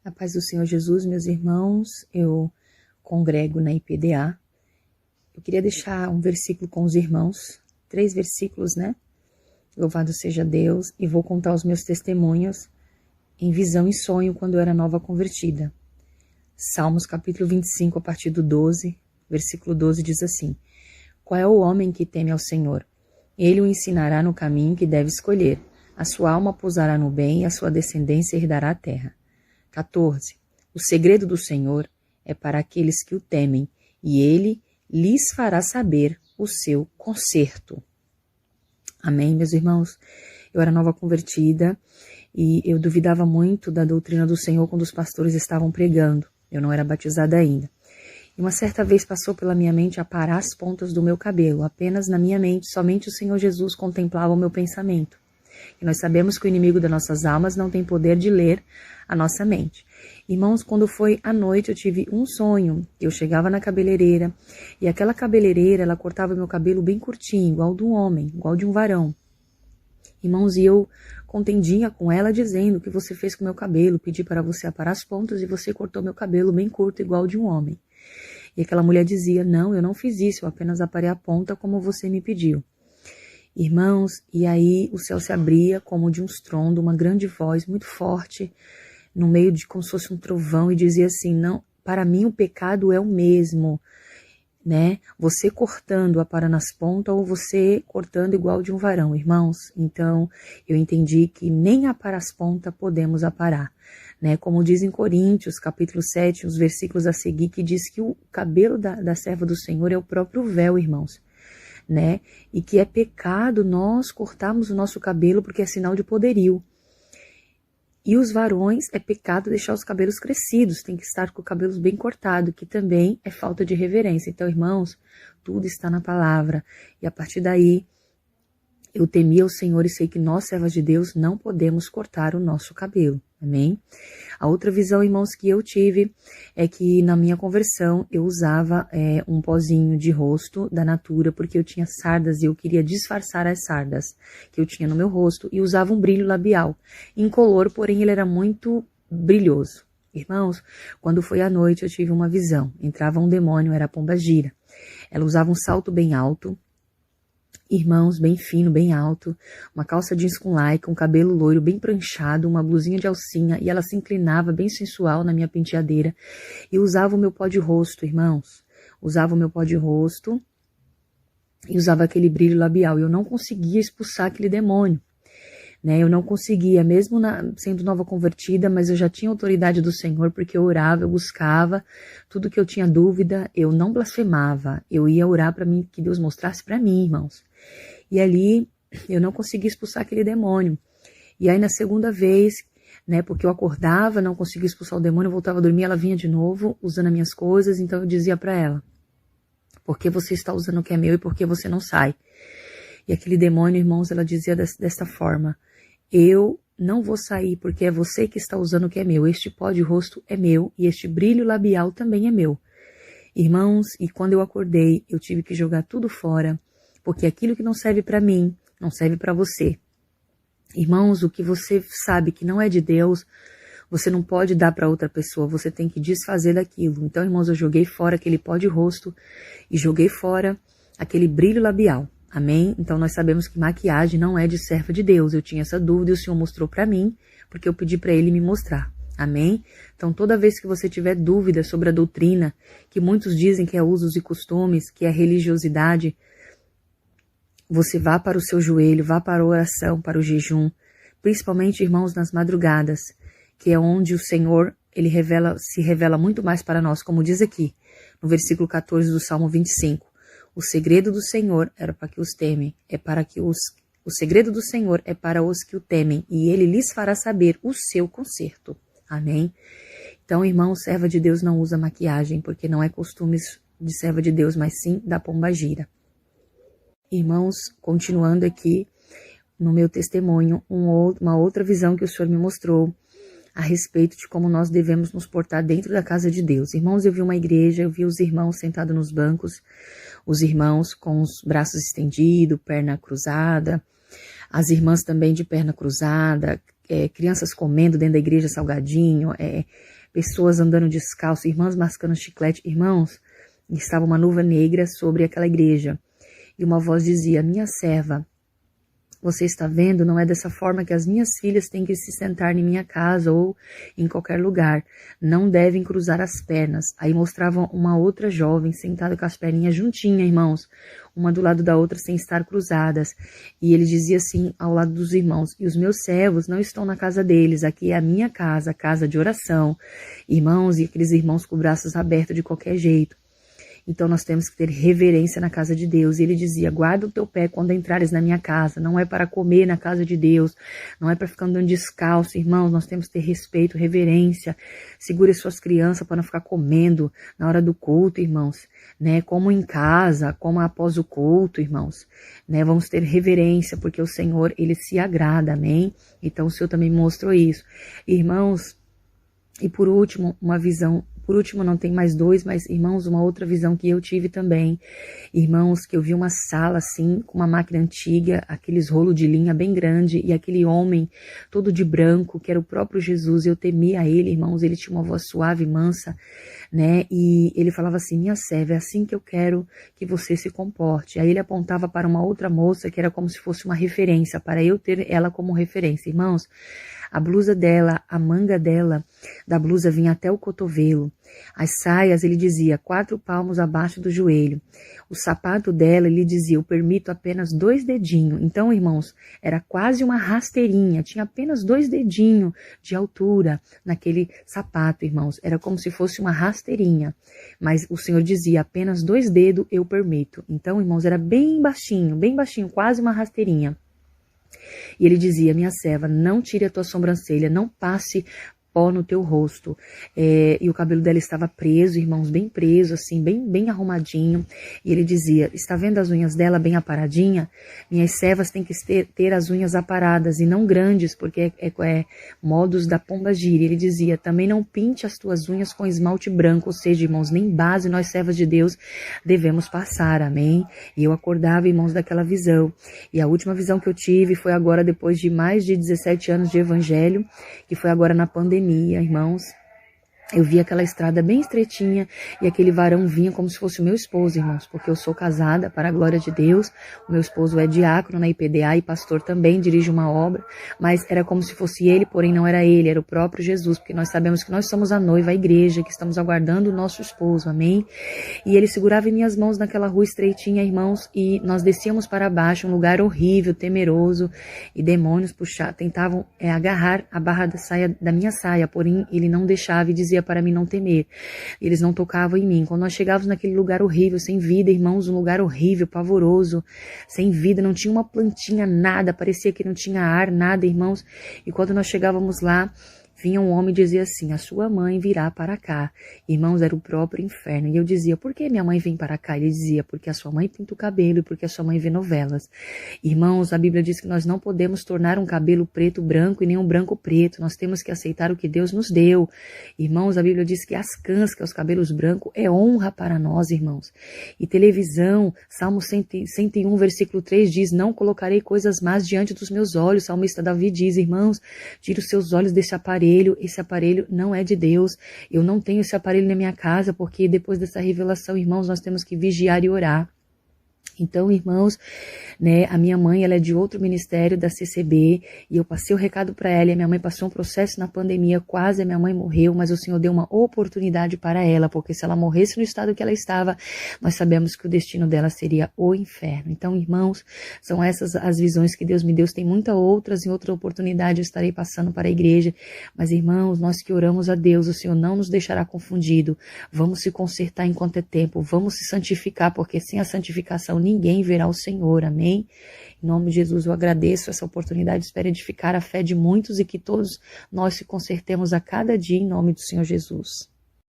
A paz do Senhor Jesus, meus irmãos, eu congrego na IPDA. Eu queria deixar um versículo com os irmãos, 3 versículos, né? Louvado seja Deus, e vou contar os meus testemunhos em visão e sonho quando eu era nova convertida. Salmos capítulo 25, a partir do 12, versículo 12 diz assim: Qual é o homem que teme ao Senhor? Ele o ensinará no caminho que deve escolher. A sua alma pousará no bem e a sua descendência herdará a terra. 14. O segredo do Senhor é para aqueles que o temem, e ele lhes fará saber o seu conserto. Amém, meus irmãos? Eu era nova convertida e eu duvidava muito da doutrina do Senhor quando os pastores estavam pregando. Eu não era batizada ainda. E uma certa vez passou pela minha mente aparar as pontas do meu cabelo. Apenas na minha mente, somente o Senhor Jesus contemplava o meu pensamento. E nós sabemos que o inimigo das nossas almas não tem poder de ler a nossa mente. Irmãos, quando foi à noite, eu tive um sonho. Eu chegava na cabeleireira e aquela cabeleireira, ela cortava meu cabelo bem curtinho, igual de um homem, igual de um varão. Irmãos, e eu contendia com ela dizendo: o que você fez com meu cabelo? Pedi para você aparar as pontas e você cortou meu cabelo bem curto, igual de um homem. E aquela mulher dizia: não, eu não fiz isso, eu apenas aparei a ponta como você me pediu. Irmãos, e aí o céu se abria como de um estrondo, uma grande voz muito forte, no meio de como se fosse um trovão, e dizia assim: não, para mim o pecado é o mesmo, né? Você cortando aparando as pontas ou você cortando igual de um varão, irmãos. Então eu entendi que nem aparar as pontas podemos aparar, né? Como diz em Coríntios, capítulo 7, os versículos a seguir, que diz que o cabelo da serva do Senhor é o próprio véu, irmãos. Né? E que é pecado nós cortarmos o nosso cabelo porque é sinal de poderio. E os varões é pecado deixar os cabelos crescidos, tem que estar com o cabelo bem cortado, que também é falta de reverência. Então, irmãos, tudo está na palavra. E a partir daí, eu temia o Senhor e sei que nós, servas de Deus, não podemos cortar o nosso cabelo. Amém? A outra visão, irmãos, que eu tive é que na minha conversão eu usava um pozinho de rosto da Natura porque eu tinha sardas e eu queria disfarçar as sardas que eu tinha no meu rosto e usava um brilho labial incolor, porém ele era muito brilhoso. Irmãos, quando foi à noite eu tive uma visão. Entrava um demônio, era a pombagira. Ela usava um salto bem alto, irmãos, bem fino, bem alto, uma calça jeans com lycra, um cabelo loiro bem pranchado, uma blusinha de alcinha, e ela se inclinava bem sensual na minha penteadeira e usava o meu pó de rosto, irmãos. Usava o meu pó de rosto e usava aquele brilho labial. E eu não conseguia expulsar aquele demônio, né? Eu não conseguia, mesmo sendo nova convertida, mas eu já tinha autoridade do Senhor, porque eu orava, eu buscava, tudo que eu tinha dúvida, eu não blasfemava, eu ia orar para mim, que Deus mostrasse para mim, irmãos. E ali eu não conseguia expulsar aquele demônio. E aí na segunda vez, né, porque eu acordava, não conseguia expulsar o demônio, eu voltava a dormir, ela vinha de novo, usando as minhas coisas, então eu dizia para ela: por que você está usando o que é meu e por que você não sai? E aquele demônio, irmãos, ela dizia desta forma: eu não vou sair porque é você que está usando o que é meu. Este pó de rosto é meu e este brilho labial também é meu. Irmãos, e quando eu acordei, eu tive que jogar tudo fora, porque aquilo que não serve para mim, não serve para você. Irmãos, o que você sabe que não é de Deus, você não pode dar para outra pessoa, você tem que desfazer daquilo. Então, irmãos, eu joguei fora aquele pó de rosto e joguei fora aquele brilho labial. Amém? Então nós sabemos que maquiagem não é de serva de Deus. Eu tinha essa dúvida e o Senhor mostrou para mim, porque eu pedi para Ele me mostrar. Amém? Então toda vez que você tiver dúvida sobre a doutrina, que muitos dizem que é usos e costumes, que é religiosidade, você vá para o seu joelho, vá para a oração, para o jejum, principalmente, irmãos, nas madrugadas, que é onde o Senhor, Ele se revela muito mais para nós, como diz aqui, no versículo 14 do Salmo 25. O segredo do Senhor era para que os temem, o segredo do Senhor é para os que o temem, e Ele lhes fará saber o seu conserto. Amém? Então, irmão, serva de Deus não usa maquiagem, porque não é costume de serva de Deus, mas sim da pombagira. Irmãos, continuando aqui no meu testemunho, uma outra visão que o Senhor me mostrou a respeito de como nós devemos nos portar dentro da casa de Deus. Irmãos, eu vi uma igreja, eu vi os irmãos sentados nos bancos, os irmãos com os braços estendidos, perna cruzada, as irmãs também de perna cruzada, crianças comendo dentro da igreja salgadinho, pessoas andando descalço, irmãs mascando chiclete. Irmãos, estava uma nuvem negra sobre aquela igreja. E uma voz dizia: minha serva, você está vendo? Não é dessa forma que as minhas filhas têm que se sentar em minha casa ou em qualquer lugar. Não devem cruzar as pernas. Aí mostravam uma outra jovem sentada com as perninhas juntinhas, irmãos, uma do lado da outra sem estar cruzadas. E ele dizia assim ao lado dos irmãos: e os meus servos não estão na casa deles, aqui é a minha casa, a casa de oração. Irmãos, e aqueles irmãos com braços abertos de qualquer jeito. Então nós temos que ter reverência na casa de Deus. E ele dizia: guarda o teu pé quando entrares na minha casa. Não é para comer na casa de Deus. Não é para ficar andando descalço. Irmãos, nós temos que ter respeito, reverência. Segure suas crianças para não ficar comendo na hora do culto, irmãos. Né? Como em casa, como após o culto, irmãos. Né? Vamos ter reverência, porque o Senhor, Ele se agrada, amém? Então o Senhor também mostrou isso. Irmãos, e por último, uma visão. Por último, não tem mais dois, mas, irmãos, uma outra visão que eu tive também. Irmãos, que eu vi uma sala, assim, com uma máquina antiga, aqueles rolos de linha bem grande, e aquele homem todo de branco, que era o próprio Jesus. Eu temia ele, irmãos, ele tinha uma voz suave, mansa, né? E ele falava assim: minha serva, é assim que eu quero que você se comporte. Aí ele apontava para uma outra moça, que era como se fosse uma referência, para eu ter ela como referência. Irmãos, a blusa dela, a manga dela, da blusa vinha até o cotovelo. As saias, ele dizia, 4 palmos abaixo do joelho. O sapato dela, ele dizia: eu permito apenas 2 dedinhos. Então, irmãos, era quase uma rasteirinha. Tinha apenas 2 dedinhos de altura naquele sapato, irmãos. Era como se fosse uma rasteirinha. Mas o Senhor dizia: apenas 2 dedos eu permito. Então, irmãos, era bem baixinho, quase uma rasteirinha. E ele dizia: minha serva, não tire a tua sobrancelha, não passe pó no teu rosto. E o cabelo dela estava preso, irmãos, bem preso, assim, bem arrumadinho. E ele dizia: está vendo as unhas dela bem aparadinha? Minhas servas têm que ter as unhas aparadas e não grandes, porque é modos da pomba gira. Ele dizia: também não pinte as tuas unhas com esmalte branco, ou seja, irmãos, nem base nós servas de Deus devemos passar, amém? E eu acordava, irmãos, daquela visão. E a última visão que eu tive foi agora, depois de mais de 17 anos de evangelho, que foi agora na pandemia, irmãos. Eu vi aquela estrada bem estreitinha e aquele varão vinha como se fosse o meu esposo, irmãos, porque eu sou casada para a glória de Deus. O meu esposo é diácono na IPDA e pastor também, dirige uma obra, mas era como se fosse ele, porém não era ele, era o próprio Jesus, porque nós sabemos que nós somos a noiva, a igreja, que estamos aguardando o nosso esposo, amém? E ele segurava em minhas mãos naquela rua estreitinha, irmãos, e nós descíamos para baixo, um lugar horrível, temeroso, e demônios tentavam agarrar a barra da minha saia, porém ele não deixava e dizia para mim não temer. Eles não tocavam em mim. Quando nós chegávamos naquele lugar horrível, sem vida, irmãos, um lugar horrível, pavoroso, sem vida, não tinha uma plantinha, nada, parecia que não tinha ar, nada, irmãos. E quando nós chegávamos lá, vinha um homem e dizia assim: a sua mãe virá para cá. Irmãos, era o próprio inferno. E eu dizia: por que minha mãe vem para cá? Ele dizia: porque a sua mãe pinta o cabelo e porque a sua mãe vê novelas. Irmãos, a Bíblia diz que nós não podemos tornar um cabelo preto branco e nem um branco preto. Nós temos que aceitar o que Deus nos deu. Irmãos, a Bíblia diz que as cãs, que é os cabelos brancos, é honra para nós, irmãos. E televisão, Salmo 101, versículo 3 diz: não colocarei coisas más diante dos meus olhos. O salmista Davi diz: irmãos, tire os seus olhos desse aparelho. Esse aparelho não é de Deus. Eu não tenho esse aparelho na minha casa, porque depois dessa revelação, irmãos, nós temos que vigiar e orar. Então, irmãos, né, a minha mãe, ela é de outro ministério da CCB, e eu passei o recado para ela, e a minha mãe passou um processo na pandemia, quase a minha mãe morreu, mas o Senhor deu uma oportunidade para ela, porque se ela morresse no estado que ela estava, nós sabemos que o destino dela seria o inferno. Então, irmãos, são essas as visões que Deus me deu. Tem muitas outras, em outra oportunidade eu estarei passando para a igreja, mas, irmãos, nós que oramos a Deus, o Senhor não nos deixará confundido. Vamos se consertar enquanto é tempo, vamos se santificar, porque sem a santificação ninguém verá o Senhor, amém? Em nome de Jesus, eu agradeço essa oportunidade, espero edificar a fé de muitos e que todos nós se consertemos a cada dia em nome do Senhor Jesus.